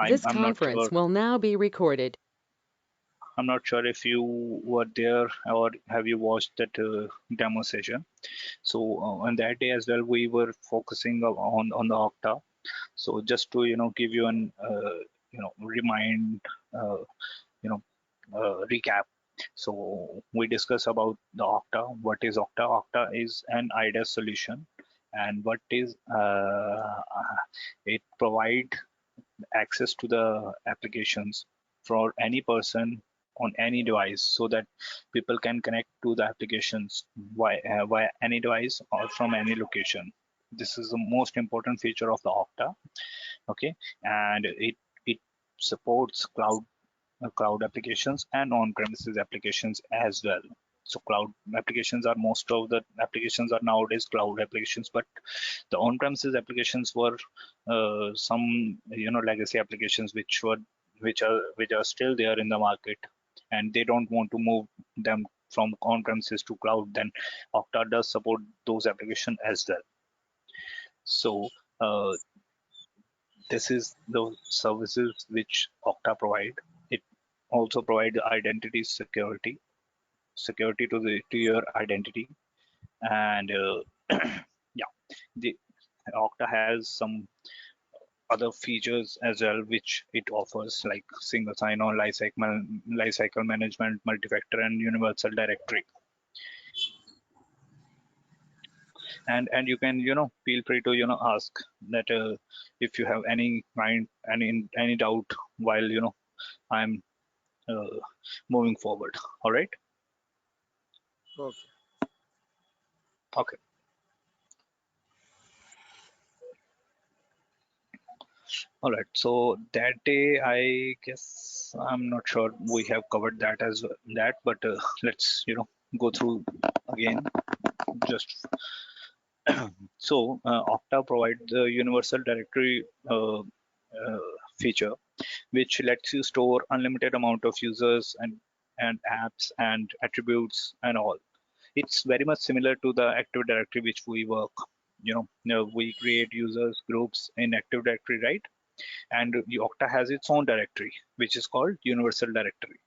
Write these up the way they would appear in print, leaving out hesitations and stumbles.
This I'm not conference sure. will now be recorded. I'm not sure if you were there or have you watched that demo session. So on that day as well, we were focusing on the Okta. So just to give you an remind uh, you know recap. So we discuss about the Okta. What is Okta? Okta is an IDaaS solution, and what is it provide access to the applications for any person on any device, so that people can connect to the applications via any device or from any location. This is the most important feature of the Okta. Okay, and it supports cloud applications and on-premises applications as well. So cloud applications are most of the applications are nowadays cloud applications, but the on-premises applications were some legacy applications which are still there in the market, and they don't want to move them from on-premises to cloud. Then Okta does support those applications as well. So uh, this is the services which Okta provide. It also provide identity security to your identity, and yeah, the Okta has some other features as well which it offers, like single sign-on, lifecycle management, multi-factor, and universal directory. And you can feel free to ask that if you have any doubt while I'm uh, moving forward. All right. Okay. Okay. All right. So that day, I guess I'm not sure we have covered that as well, but let's go through again. Just so Okta provides the universal directory feature, which lets you store unlimited amount of users and apps and attributes and all. It's very much similar to the Active Directory which we work. We create users groups in Active Directory, right? And the Okta has its own directory, which is called Universal Directory.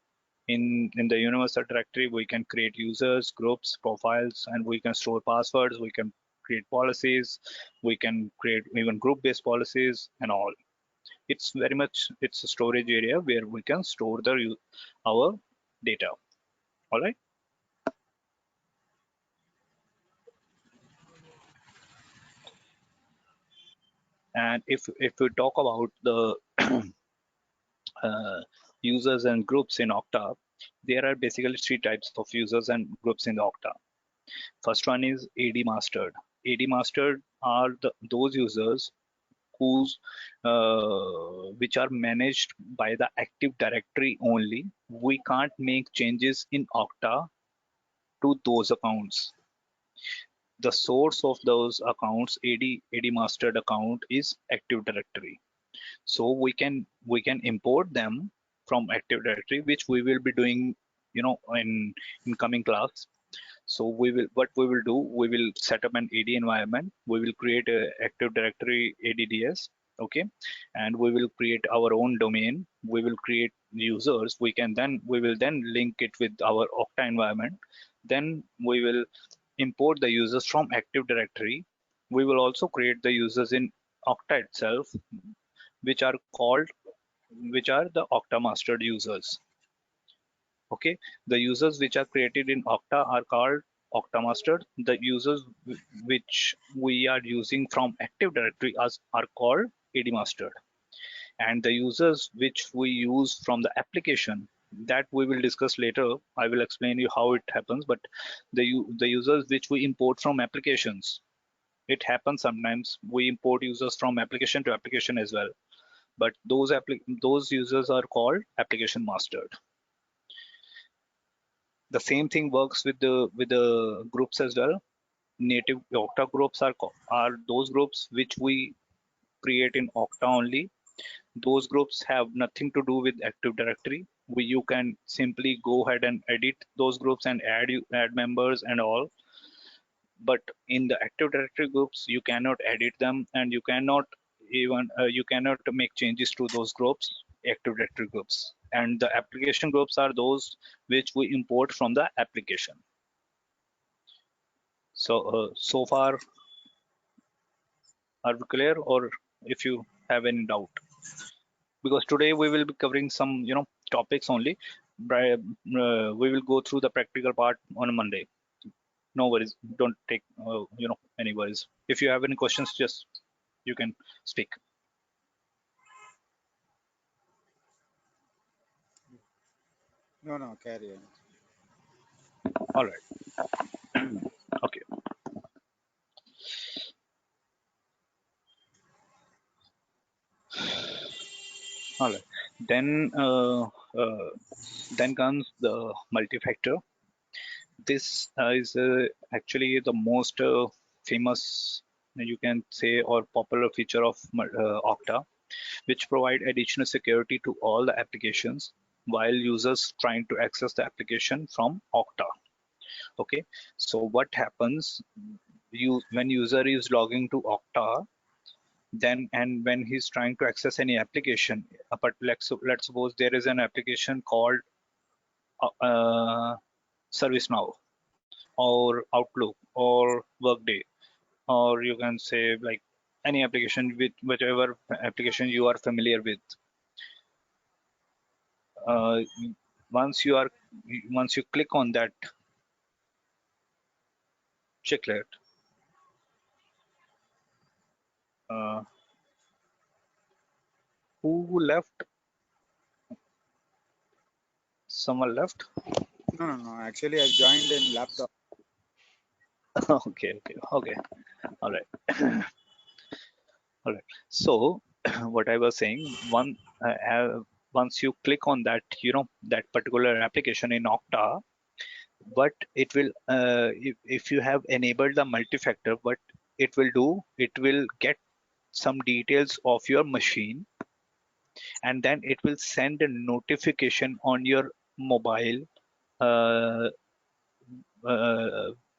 In the Universal Directory, we can create users, groups, profiles, and we can store passwords. We can create policies. We can create even group-based policies and all. It's a storage area where we can store our data. All right. And if we talk about the uh, users and groups in Okta, there are basically three types of users and groups in the Okta. First one is AD mastered. AD mastered are those users whose which are managed by the Active Directory only. We can't make changes in Okta to those accounts. The source of those accounts, AD mastered account, is Active Directory. So we can import them from Active Directory, which we will be doing in coming class. So what we will do, we will set up an AD environment. We will create a Active Directory ADDS, okay, and we will create our own domain. We will create users. We will then link it with our Okta environment. Then we will import the users from Active Directory. We will also create the users in Okta itself, which are called which are the Okta mastered users. Okay, the users which are created in Okta are called Okta mastered. The users which we are using from Active Directory are called AD mastered, and the users which we use from the application, that we will discuss later. I will explain you how it happens. But the users which we import from applications, it happens sometimes we import users from application to application as well, but those users are called application mastered. The same thing works with the groups as well. Native Okta groups are those groups which we create in Okta only. Those groups have nothing to do with Active Directory. You can simply go ahead and edit those groups and add members and all. But in the Active Directory groups, you cannot edit them, and you cannot even you cannot make changes to those groups, active directory groups. And the application groups are those which we import from the application. So far, are we clear, or if you have any doubt? Because today we will be covering some topics only. We will go through the practical part on Monday. No worries, don't take any worries. If you have any questions, just you can speak. No, carry on. All right. Okay. All right. Then then comes the multi-factor. This is actually the most famous, you can say, or popular feature of Okta, which provide additional security to all the applications while users trying to access the application from Okta. Okay, so what happens, when user is logging to Okta, then and when he's trying to access any application, but let's suppose there is an application called ServiceNow or Outlook or Workday, or you can say like any application, with whichever application you are familiar with. uh, once you are once you click on that checklist, uh, who left? Someone left. No. Actually, I joined in laptop. Okay. All right. All right. So what I was saying, once you click on that, that particular application in Okta, what it will, if you have enabled the multi-factor, what it will do, it will get some details of your machine, and then it will send a notification on your mobile, uh,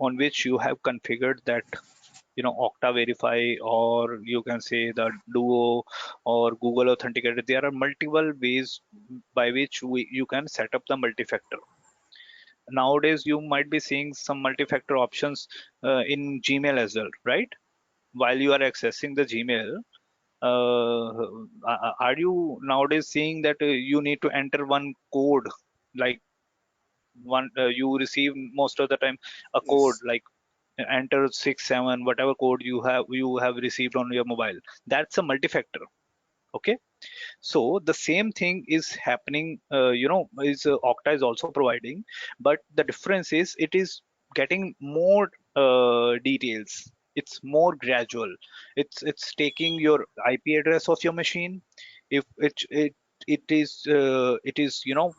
on which you have configured that Okta Verify, or you can say the Duo or Google Authenticator. There are multiple ways by which you can set up the multi-factor. Nowadays you might be seeing some multi-factor options in Gmail as well, right? While you are accessing the Gmail, are you nowadays seeing that you need to enter one code, like one you receive most of the time a code, Yes. like enter 6 7 whatever code you have received on your mobile? That's a multi-factor. Okay, so the same thing is happening, is Okta is also providing, but the difference is it is getting more details. It's more gradual. It's taking your IP address of your machine. If it is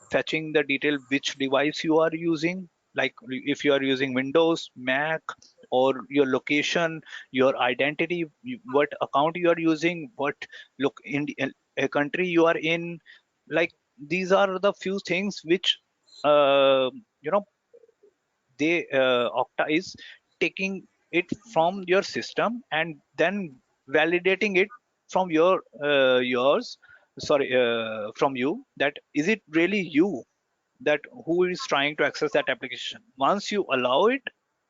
fetching the detail which device you are using, like if you are using Windows, Mac, or your location, your identity, what account you are using, what look in a country you are in. Like, these are the few things which uh, you know Okta is taking it from your system and then validating it from yours, sorry, from you, that is it really you, that who is trying to access that application. Once you allow it,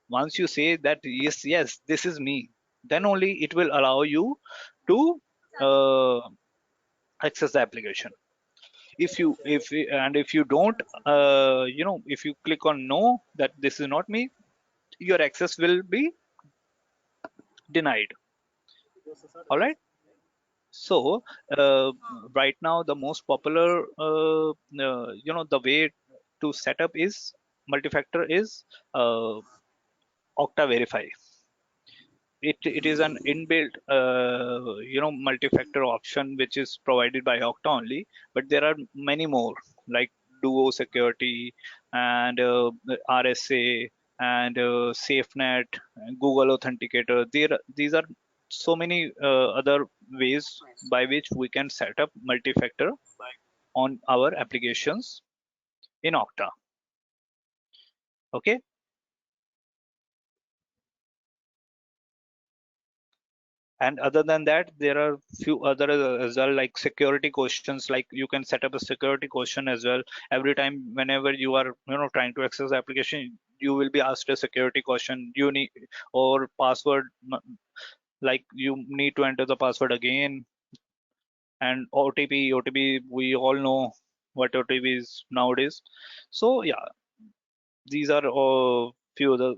once you say that yes, this is me, then only it will allow you to uh, access the application. If you don't, if you click on no, that this is not me, your access will be denied. All right. So right now the most popular the way to set up is multi-factor is uh, Okta Verify. It is an inbuilt multi-factor option which is provided by Okta only, but there are many more, like Duo Security and RSA and SafeNet, and Google Authenticator. These are so many other ways by which we can set up multi-factor on our applications in Okta. Okay. And other than that, there are few other as well, like security questions. Like you can set up a security question as well. Every time whenever you are trying to access the application, you will be asked a security question. You need, or password, like you need to enter the password again. And OTP, we all know what OTP is nowadays. So yeah, these are few other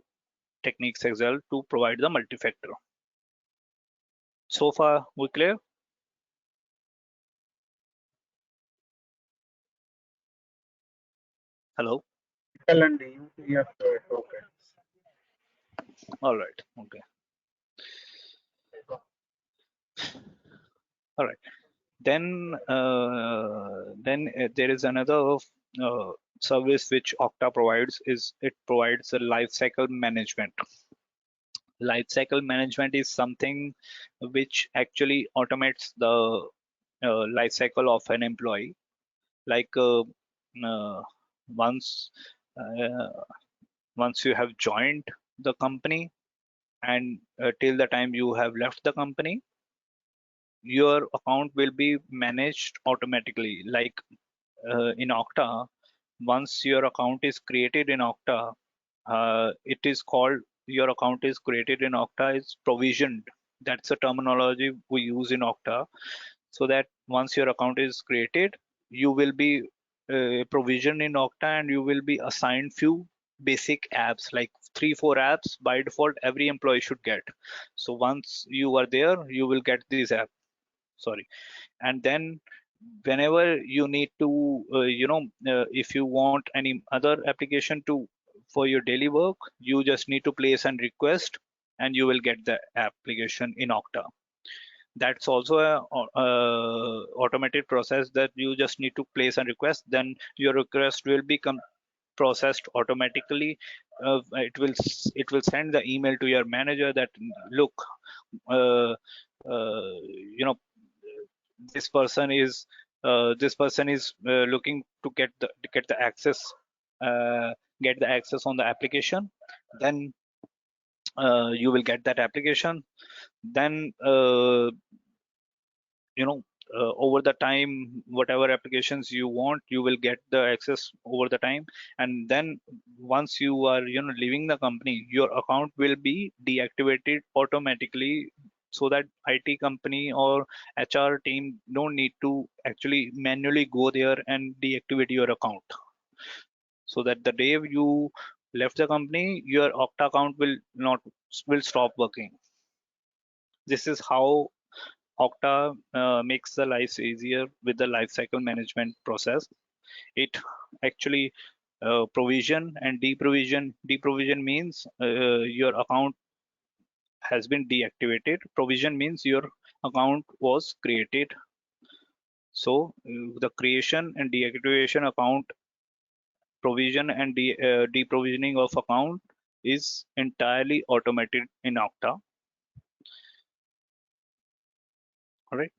techniques as well to provide the multi-factor. So far we clear? Hello? Excellent. Yes, okay. All right. Okay. All right. Then there is another service which Okta provides. Is it provides a lifecycle management. Lifecycle management is something which actually automates the life cycle of an employee. Like uh, once uh, once you have joined the company, and till the time you have left the company, your account will be managed automatically. Like in Okta, once your account is created in Okta, it is called, your account is created in Okta is provisioned. That's a terminology we use in Okta. So that once your account is created, you will be provisioned in Okta, and you will be assigned few basic apps, like 3 4 apps by default every employee should get. So once you are there, you will get these apps. Sorry. And then whenever you need to if you want any other application to for your daily work, you just need to place and request, and you will get the application in Okta. That's also a automated process, that you just need to place and request, then your request will become processed automatically. It will send the email to your manager that, look, uh, you know this person is looking to get the access, uh, get the access on the application. Then you will get that application. Then over the time, whatever applications you want, you will get the access over the time. And then once you are leaving the company, your account will be deactivated automatically, so that IT company or HR team don't need to actually manually go there and deactivate your account. So that the day you left the company, your Okta account will stop working. This is how Okta makes the life easier with the lifecycle management process. It actually provision and deprovision. Deprovision means your account has been deactivated. Provision means your account was created. So the creation and deactivation account, provision and deprovisioning of account is entirely automated in Okta. All right.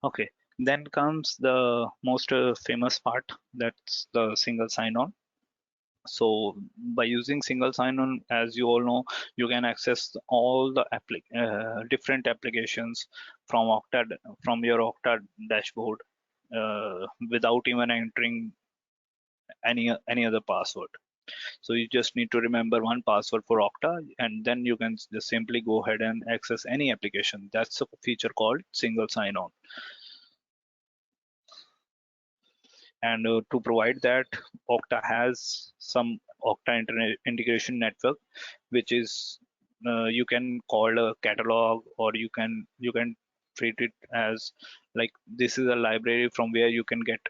Okay, then comes the most famous part, that's the single sign-on. So by using single sign-on, as you all know, you can access all the different applications from from your Okta dashboard without even entering any other password. So you just need to remember one password for Okta, and then you can just simply go ahead and access any application. That's a feature called single sign-on. And to provide that, Okta has some Okta integration network, which is you can call a catalog, or you can treat it as like this is a library from where you can get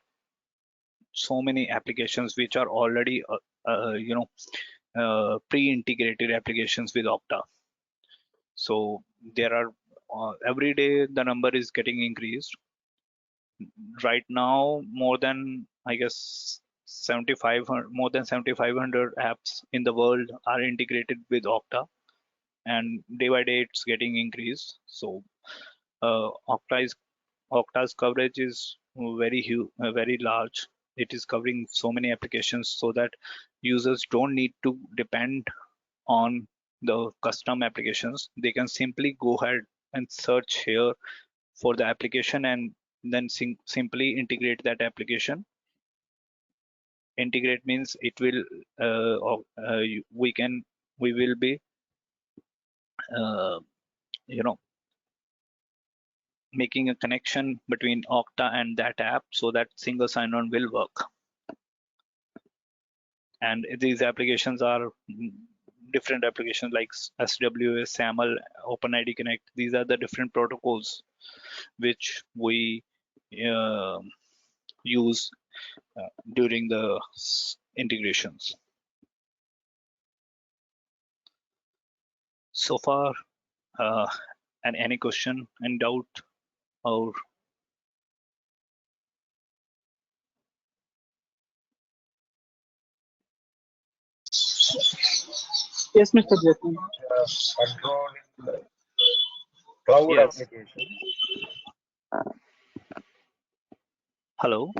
so many applications which are already pre-integrated applications with Okta. So there are every day the number is getting increased. Right now, more than, I guess, 7500, more than 7500 apps in the world are integrated with Okta, and day by day it's getting increased. So uh, Okta is Okta's coverage is very huge, very large. it is covering so many applications so that users don't need to depend on the custom applications. They can simply go ahead and search here for the application and then simply integrate that application. Integrate means it will we will be uh, you know making a connection between Okta and that app so that single sign-on will work. And these applications are different applications like SWS, SAML, OpenID Connect. These are the different protocols which we uh, use during the integrations. So far, and any question and doubt or Yes, Mr. Jason. Controlling the cloud yes. application. Hello.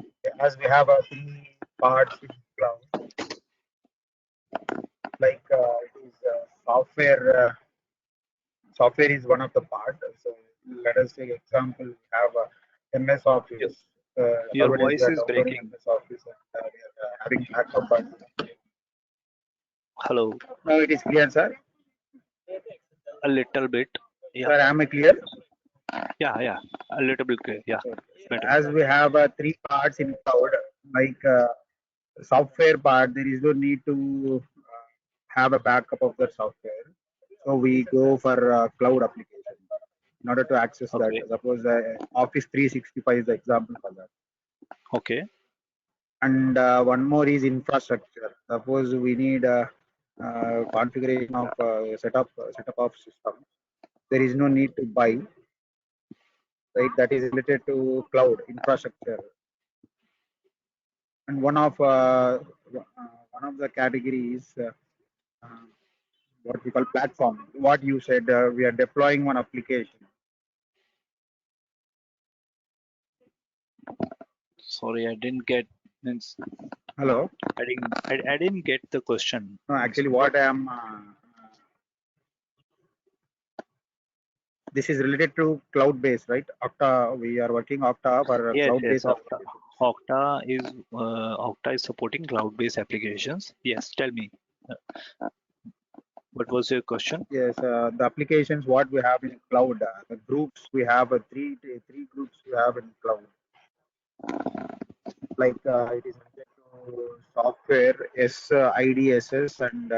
As we have 3 parts in cloud, like it is software. Software is one of the part. So let us take example. We have MS Your, Office. your Nowadays we voice are is downloading breaking. MS Office and we are having backup. Hello. Now it is clear, sir. A little bit. Yeah. Sir, am I clear? Yeah. A little bit clear. Yeah. Okay. Better. As we have 3 parts in cloud, like software part, there is no need to have a backup of the software. So we go for cloud application in order to access that. Okay. Suppose Office 365 is the example for that. Okay. And one more is infrastructure. Suppose we need a configuration of setup of system. There is no need to buy. Right, that is related to cloud infrastructure. And one of the categories, what we call platform. What you said, we are deploying one application. Sorry, I didn't get. Means Hello. I didn't get the question. No, actually, what I am. This is related to cloud based, right? Okta. We are working Okta for Yes. cloud based Okta. applications. Okta is supporting cloud-based applications. Yes. Tell me. What was your question? Yes, the applications what we have in cloud, the groups we have three groups we have in cloud. Like it is related to software, IDSS, and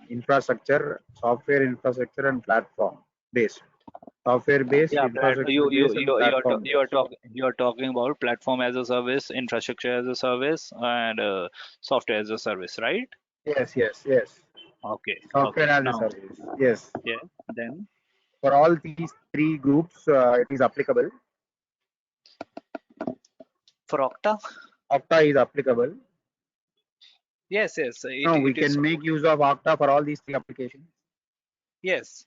infrastructure, software infrastructure and platform based. Software based, Yeah, infrastructure based, and platform based. you are talking about platform as a service, infrastructure as a service, and software as a service, right? Yes. Okay. Software Okay. as a Now, service. Yes. yeah. Then For all these 3 groups, it is applicable. for Okta, Okta is applicable. yes. No, we It is can make use of Okta for all these 3 applications. yes,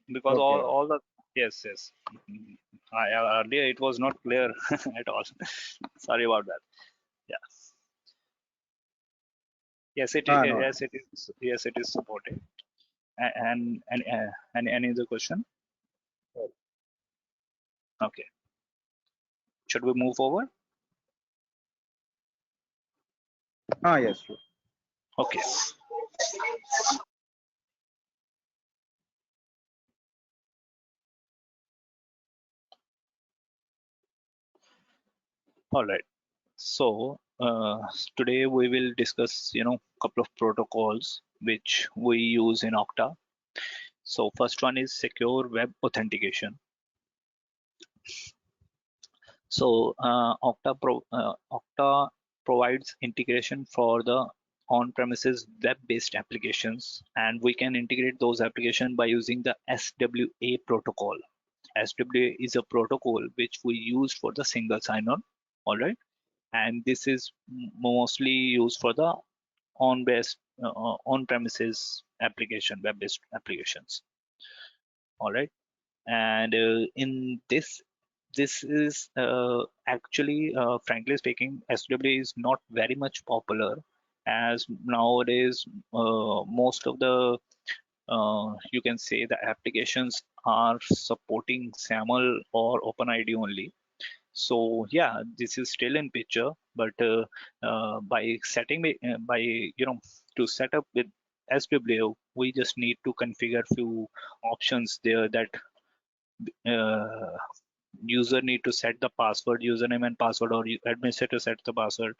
because Okay. all the yes. Mhm. Earlier it was not clear at all. Sorry about that. Yeah. Yes, No. yes, it is supported. And any other question? Okay. Should we move forward? Yes, sure. Okay. All right. So today we will discuss, couple of protocols which we use in Okta. So first one is secure web authentication. So Okta provides integration for the on-premises web-based applications, and we can integrate those applications by using the SWA protocol. SWA is a protocol which we use for the single sign-on. All right, and this is mostly used for the on-premises application, web-based applications. All right, and in this this is actually, frankly speaking, SW is not very much popular, as nowadays most of the you can say the applications are supporting SAML or OpenID only. So yeah, this is still in picture, but by setting by to set up with SW, we just need to configure few options there that uh, user need to set the password, username and password, or administrator set the password.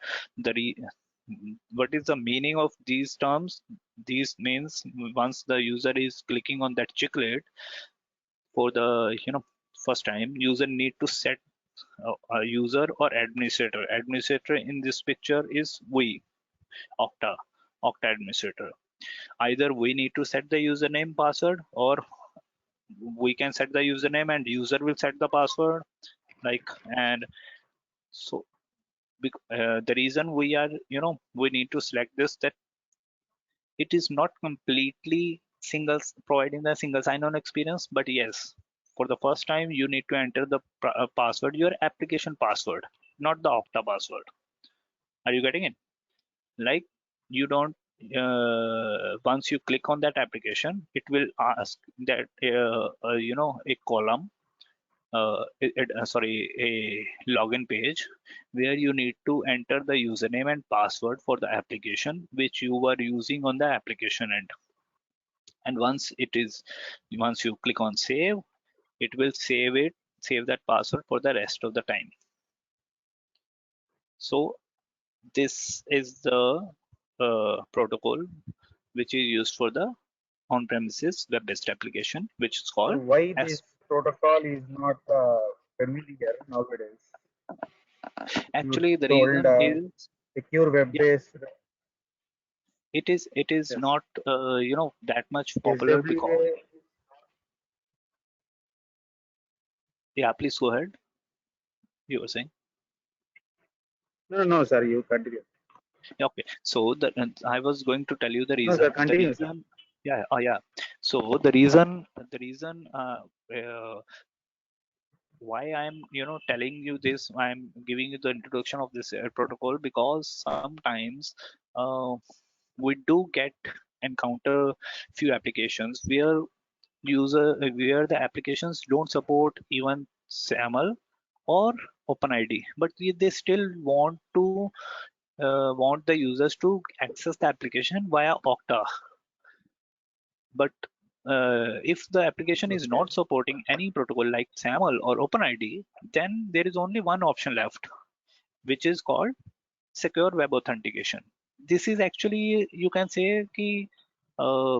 What is the meaning of these terms? These means once the user is clicking on that chiclet for the first time, user need to set a user or administrator. Administrator in this picture is we, Okta, Okta administrator. Either we need to set the username password, or we can set the username and user will set the password. Like, and so the reason we are we need to select this, that it is not completely providing the single sign-on experience, but yes, for the first time you need to enter the password, your application password, not the Okta password. Are you getting it? Like, you don't once you click on that application, it will ask that a column, sorry, a login page where you need to enter the username and password for the application which you were using on the application end. And once you click on save, it will save that password for the rest of the time. So this is the protocol which is used for the on-premises web-based application, which is So called why as. this protocol is not familiar nowadays? You Actually, the told reason is, secure yeah, web-based. it is Yes, not that much popular because, SWA. yeah, please go ahead. You were saying. No, no, sir. You continue. Yeah, okay, so I was going to tell you the No, sir. reason. The Continue, sir. reason, yeah, oh yeah. So the reason why I'm telling you this, I'm giving you the introduction of this protocol, because sometimes uh, we do get encounter few applications where the applications don't support even SAML or OpenID, but they still want the users to access the application via Okta. But if the application is Okay. not supporting any protocol like SAML or OpenID, then there is only one option left, which is called secure web authentication. This is actually, you can say ki, uh,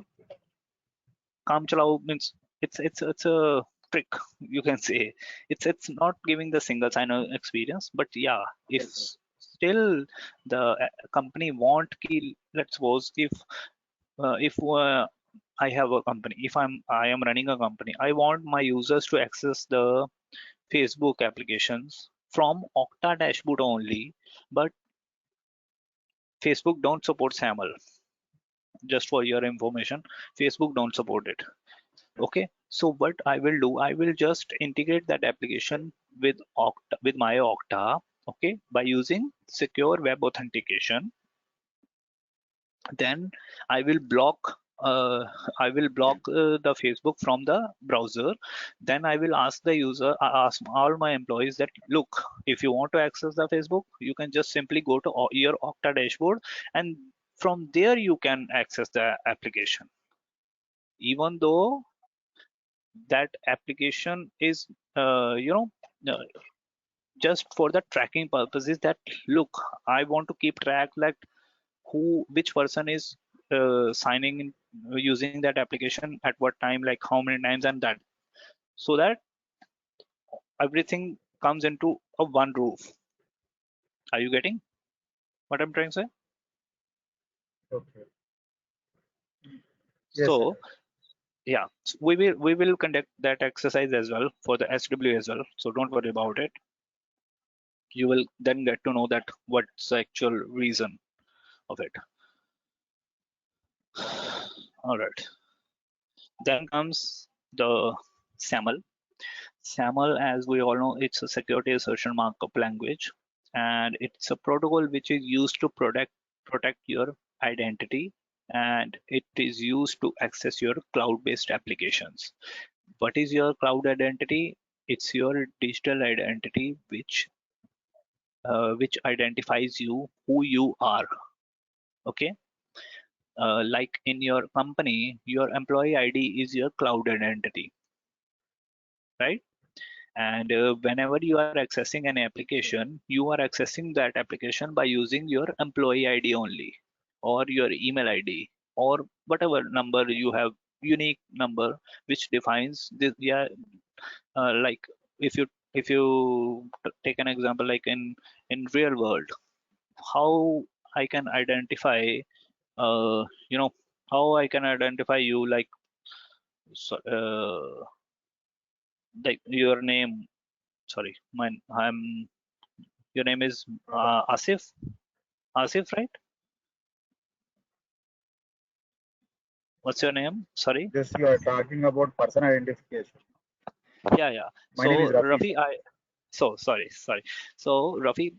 काम चलाओ means it's a trick, you can say. It's not giving the single sign-on experience, but yeah, if Yes, sir. still the company want ki, let's suppose if I have a company, if I am running a company, I want my users to access the Facebook applications from Okta dashboard only, but Facebook don't support SAML. Just for your information, Facebook don't support it. Okay, so what I will do, I will just integrate that application with Okta, with my Okta, okay, by using secure web authentication. Then I will block uh, the Facebook from the browser. Then I will ask the user, ask all my employees that, look, if you want to access the Facebook, you can just simply go to your Okta dashboard, and from there you can access the application, even though that application is uh, you know uh, just for the tracking purposes, that look, I want to keep track like which person is signing in using that application at what time, like how many times, and that, so that everything comes into a one roof. Are you getting what I'm trying to say? Okay. Yes, sir. So yeah, so we will conduct that exercise as well for the SW as well, so don't worry about it. You will then get to know that what's the actual reason of it. All right. Then comes the SAML. SAML, as we all know, it's a security assertion markup language, and it's a protocol which is used to protect your identity, and it is used to access your cloud-based applications. What is your cloud identity? It's your digital identity which identifies you, who you are. Okay, like in your company, your employee ID is your cloud identity, right? And whenever you are accessing an application, you are accessing that application by using your employee ID only, or your email ID, or whatever number you have, unique number which defines this. Yeah, like if you take an example, like in real world, how I can identify, uh, you know, how I can identify you, so, like your name. Sorry, mine. Your name is Asif. Asif, right? What's your name? Sorry. Just you are talking about person identification. Yeah, yeah. My name is So Rafi. Rafi, sorry. So Rafi,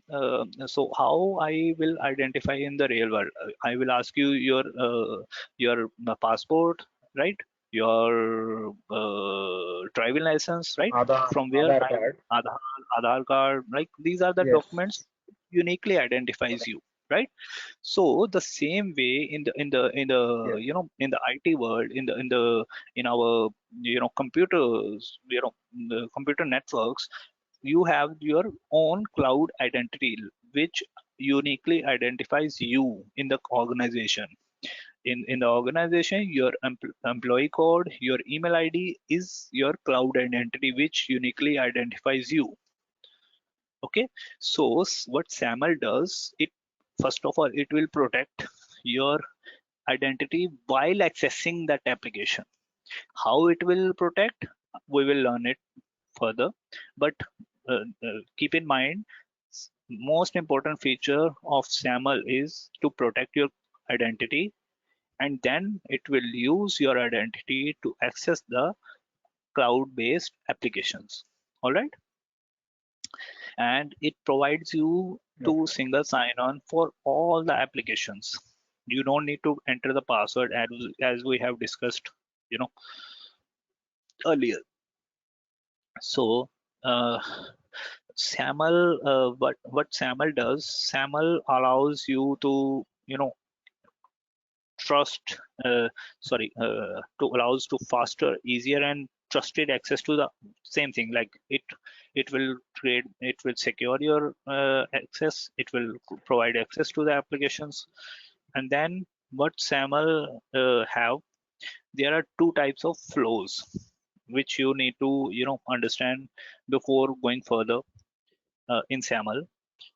so how I will identify in the real world? I will ask you your passport, right? Your driving license, right? From where Aadhaar I card. Aadhaar card, like these are the Yes. documents uniquely identifies you, right? So the same way in the Yes. in the IT world, in our computers, the computer networks, you have your own cloud identity which uniquely identifies you in the organization. In the organization, your employee code, your email ID is your cloud identity which uniquely identifies you. Okay, so what SAML does, it first of all, it will protect your identity while accessing that application. How it will protect, we will learn it further, but keep in mind, most important feature of SAML is to protect your identity, and then it will use your identity to access the cloud-based applications. All right, and it provides you to single sign-on for all the applications. You don't need to enter the password as we have discussed, you know, earlier. So SAML, what SAML does, SAML allows you to trust, to allows to faster, easier, and trusted access to the same thing. Like it will secure your access. It will provide access to the applications. And then what SAML have, there are two types of flows which you need to understand before going further in SAML.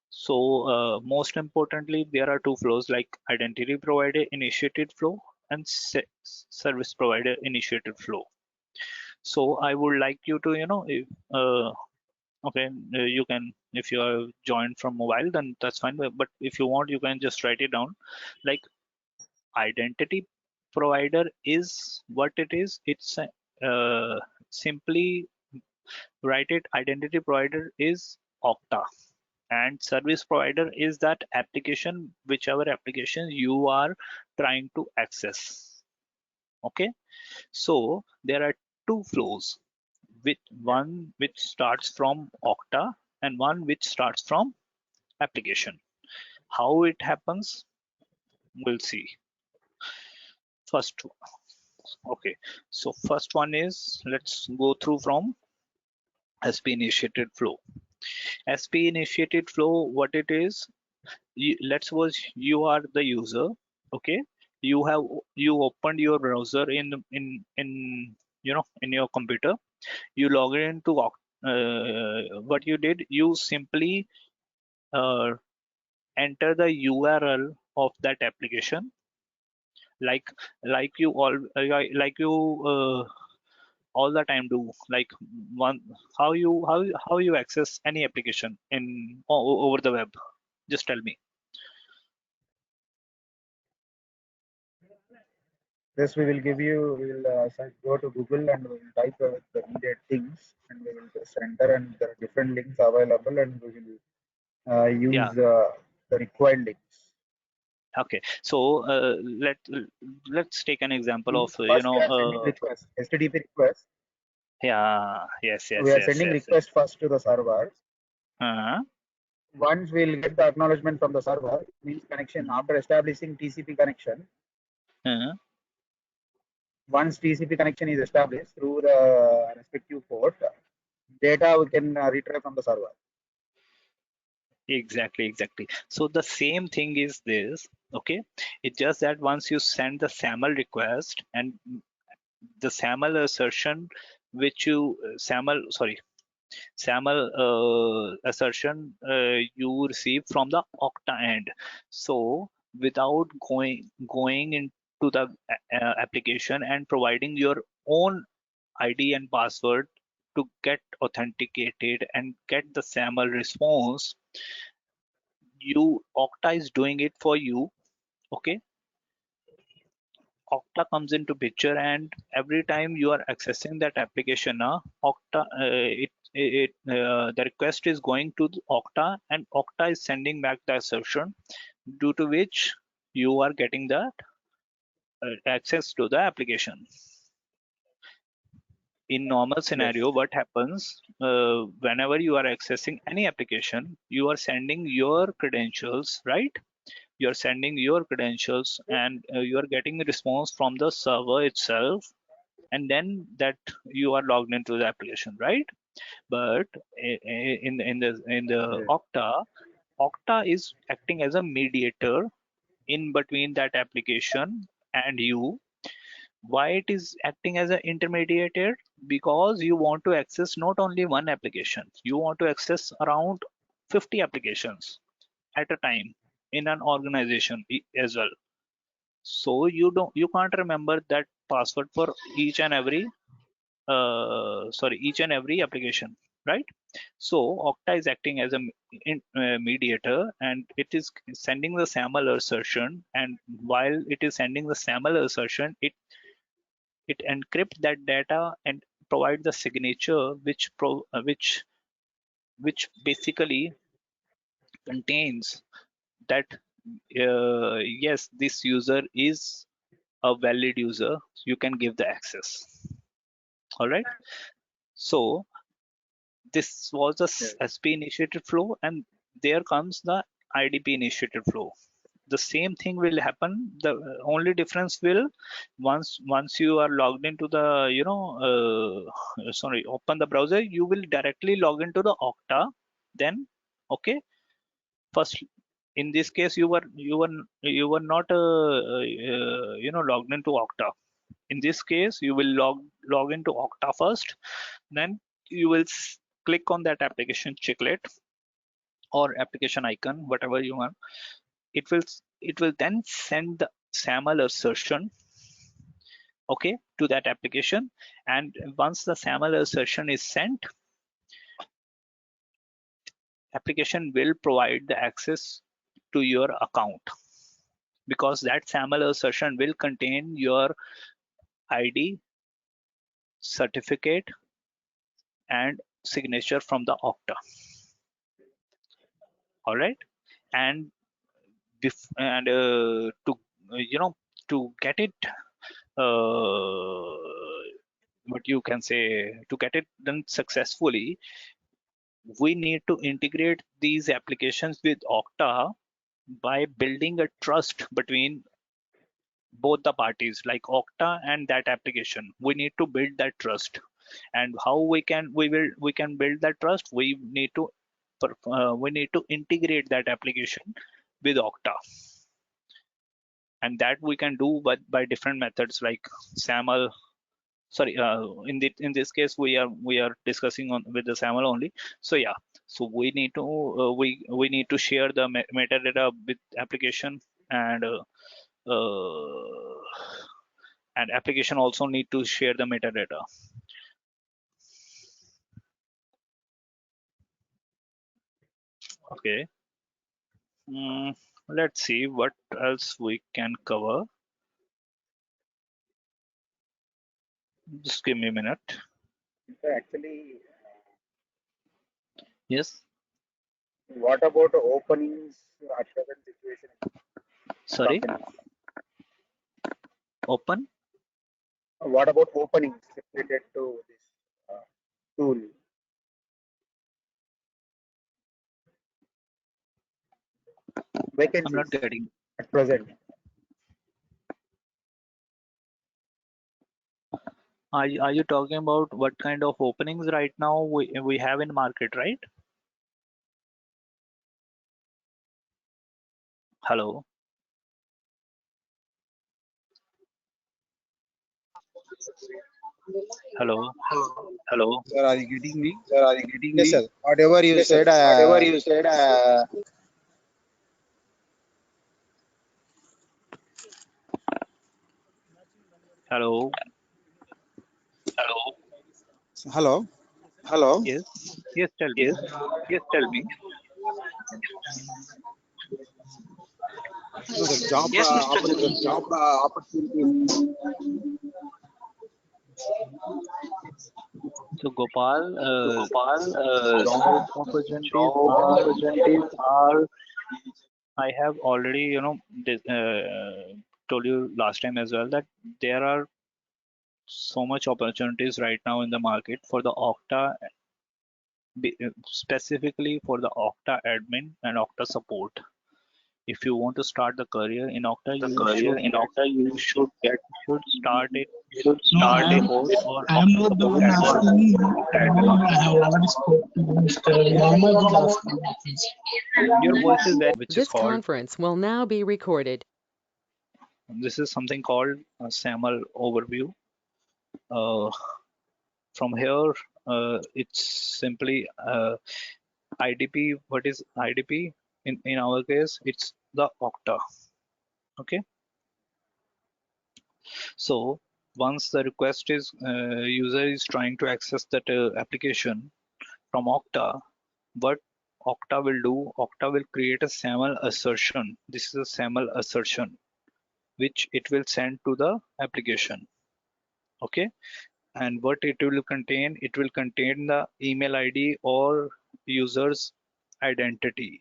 So most importantly, there are two flows, like identity provider initiated flow and service provider initiated flow. So I would like you to, if, okay, you can, if you are joined from mobile, then that's fine. But if you want, you can just write it down. Like identity provider is what it is. It's simply write it. Identity provider is Okta, and service provider is that application, whichever application you are trying to access. Okay, so there are two flows, with one which starts from Okta and one which starts from application. How it happens, we'll see. First, okay, so first one is, let's go through from SPInitiated Flow. SPInitiated Flow, what it is, let's suppose you are the user. Okay, you opened your browser in in your computer. You log into what you did, you simply uh, enter the URL of that application, like you all the time do, like one, how you access any application in over the web. Just tell me. This we will give you. We will go to Google and we will type the needed things, and we will just enter, and there are different links available, and we will Yeah. use the required links. Okay. So let's take an example of First, we are sending request, HTTP request. yeah. Yes. We are sending request first to the server. Uh-huh. Once we'll get the acknowledgement from the server, means connection after establishing TCP connection. Uh-huh. Once TCP connection is established through the respective port, data we can retrieve from the server. Exactly. So the same thing is this. Okay. It's just that once you send the SAML request and the SAML assertion, which you SAML assertion you receive from the Okta end. So without going into the application and providing your own ID and password to get authenticated and get the SAML response, Okta is doing it for you. Okay. Okta comes into picture, and every time you are accessing that application, Okta the request is going to the Okta, and Okta is sending back the assertion, due to which you are getting the access to the application. In normal scenario, Yes. what happens whenever you are accessing any application, you are sending your credentials, right? You're sending your credentials, and you are getting a response from the server itself, and then that you are logged into the application, right? But in the Yes. Okta is acting as a mediator in between that application and you. Why it is acting as an intermediator? Because you want to access not only one application, you want to access around 50 applications at a time in an organization as well. So you can't remember that password for each and every each and every application, right? So Okta is acting as a mediator, and it is sending the SAML assertion, and while it is sending the SAML assertion, it encrypts that data and provide the signature which basically contains that yes, this user is a valid user, you can give the access. All right. So this was the Yes. SPInitiated flow, and there comes the IDP initiated flow. The same thing will happen. The only difference will, once you are logged into the open the browser, you will directly log into the Okta. Then okay, first in this case you were not logged into Okta. In this case, you will log into Okta first, then you will click on that application chiclet or application icon, whatever you want. It will then send the SAML assertion, okay, to that application. And once the SAML assertion is sent, application will provide the access to your account, because that SAML assertion will contain your ID, certificate, and signature from the Okta. All right. And to to get it what you can say, to get it done successfully, we need to integrate these applications with Okta by building a trust between both the parties, like Okta and that application. We need to build that trust. And how we can build that trust? We need to integrate that application with Okta, and that we can do by different methods like SAML. Sorry, in this case we are discussing on with the SAML only. So yeah, so we need to share the metadata with application, and uh, and application also need to share the metadata. Okay. Let's see what else we can cover. Just give me a minute. Actually, Yes. what about openings at present situation? Sorry. Open. What about openings related to this tool? I'm Vacancies not getting. at present. Are you talking about what kind of openings right now we have in market, right? Hello. Hello. Hello. Sir, are you getting me? Sir, are you getting Yes, me? sir. Whatever you Yes, sir. said, Whatever you said. Hello. Hello. hello. Hello. Yes. Yes. Tell me. Yes. Yes. Tell me. No, the job Yes, Mr. opportunities. Job opportunities. So Gopal, So Gopal, job opportunities job are. opportunities are. I have already, told you last time as well that there are so much opportunities right now in the market for the Okta, specifically for the Okta admin and Okta support. If you want to start the career in Okta, The you career should in get Okta, you should start it with should No, start Okta it support with or I am Okta not the support one admin. asking you. Okta No, I admin. have already spoken to Mr. Muhammad last time. Your voice is very, which is This called, conference will now be recorded. this is something called a SAML overview. Uh, from here, it's simply IDP. What is IDP? In our case, it's the Okta. Okay. So once the request is user is trying to access that application from Okta, what Okta will do, Okta will create a SAML assertion. This is a SAML assertion which it will send to the application. Okay. And what it will contain, it will contain the email ID or user's identity,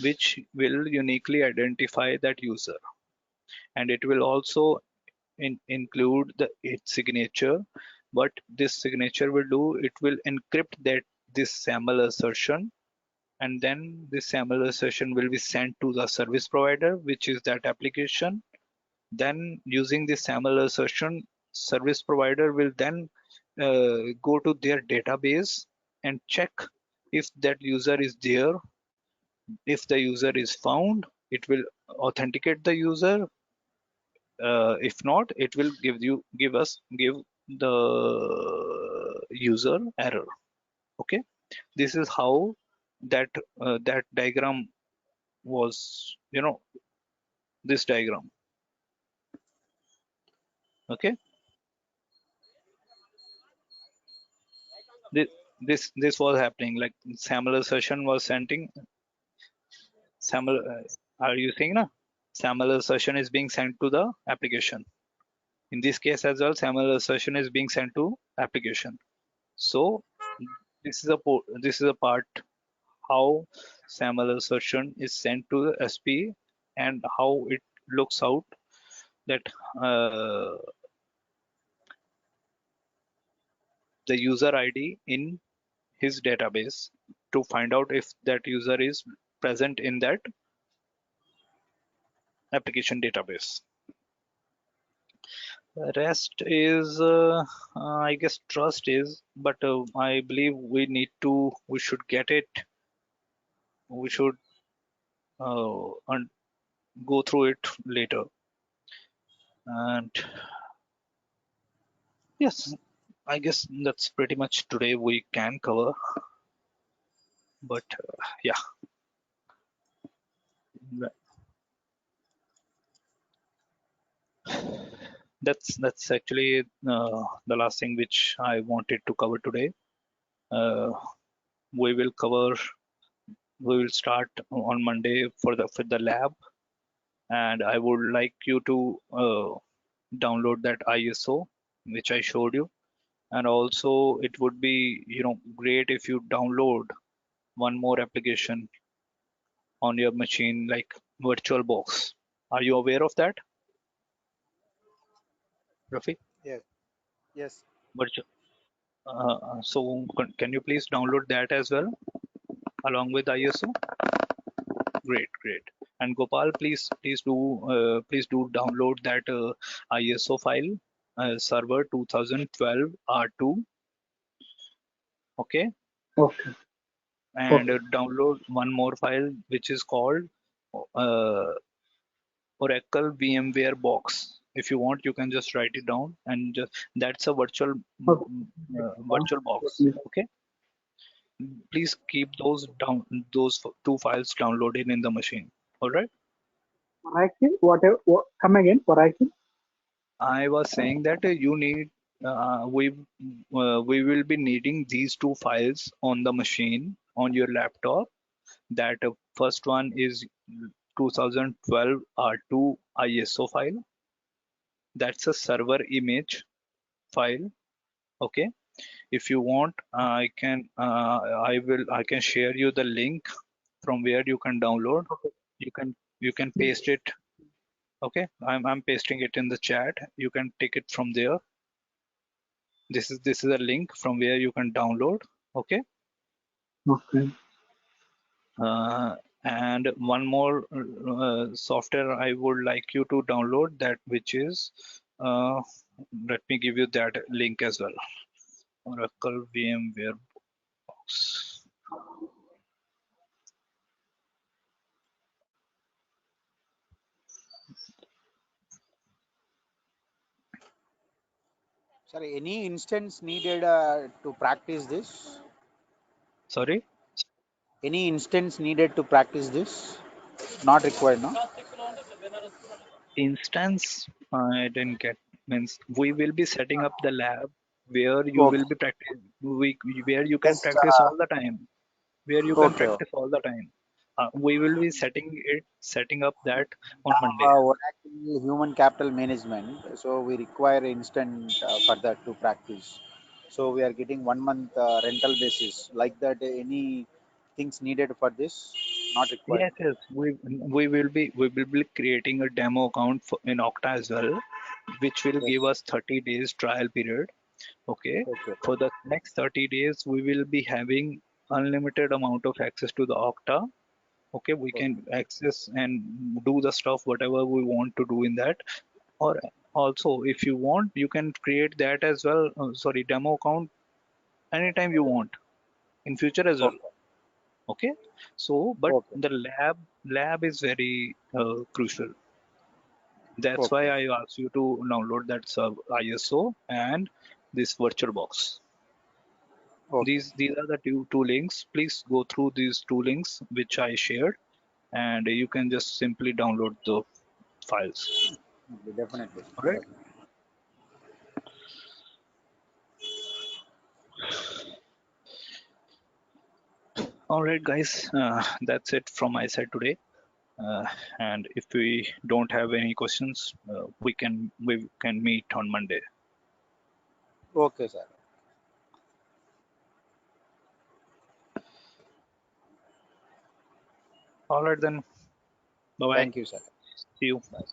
which will uniquely identify that user. And it will also include its signature. What this signature will do, it will encrypt this SAML assertion, and then this SAML assertion will be sent to the service provider, which is that application. Then using this SAML assertion, service provider will then go to their database and check if that user is there. If the user is found, it will authenticate the user. If not, it will give the user error. Okay, this is how that diagram was, this diagram. Okay, this was happening, like SAML assertion was sending SAML. Are you seeing na? SAML assertion is being sent to the application. In this case as well, SAML assertion is being sent to application. So this is a part how SAML assertion is sent to the SP and how it looks out that the user ID in his database to find out if that user is present in that application database. Rest is, I guess, trust is, but I believe we should get it. We should go through it later. And yes, I guess that's pretty much today we can cover. But yeah, that's actually the last thing which I wanted to cover today. We will cover. We will start on Monday for the lab, and I would like you to download that ISO which I showed you. And also it would be, great if you download one more application on your machine, like VirtualBox. Are you aware of that, Rafi? Yes. Yes. Virtual. So can you please download that as well along with ISO? Great, great. And Gopal, please do download that ISO file, server 2012 R2. Okay. Okay. And Okay. download one more file which is called uh, Oracle VMware box. If you want, you can just write it down, and that's a Okay. virtual box. Okay. Please keep those two files downloaded in the machine. All right. Oracle, whatever. Come again. Oracle. I was saying that you need we will be needing these two files on the machine on your laptop. That first one is 2012 R2 ISO file. That's a server image file. Okay. If you want, I can share you the link from where you can download. You can paste it. Okay, I'm pasting it in the chat. You can take it from there. This is a link from where you can download. Okay. Okay. And one more software I would like you to download, that which is let me give you that link as well. Oracle VMware box. Sorry, any instance needed to practice this? Sorry. Any instance needed to practice this? Not required, no? Instance, I didn't get. Means we will be setting up the lab where you Okay. will be practice. Where you can Just practice all the time. Where you can okay. practice all the time. We will be setting up that on Monday. Oracle human capital management. So we require instant for that to practice. So we are getting 1 month rental basis. Like that, any things needed for this? Not required. Yes, yes. We will be creating a demo account in Okta as well, which will Yes. give us 30 days trial period. Okay. Okay. For the next 30 days, we will be having unlimited amount of access to the Okta. Okay, we Okay. can access and do the stuff whatever we want to do in that. Or also, if you want, you can create that as well. Sorry, demo account anytime you want in future as well. Okay. Okay. So, but Okay. the lab is very crucial. That's why Okay. I asked you to download that ISO and this virtual box. Okay. These are the two links. Please go through these two links which I shared, and you can just simply download the files. Definitely. All right. Definitely. All right, guys. That's it from my side today. And if we don't have any questions, we can meet on Monday. Okay, sir. All right then. Bye bye. Thank you, sir. See you. Bye.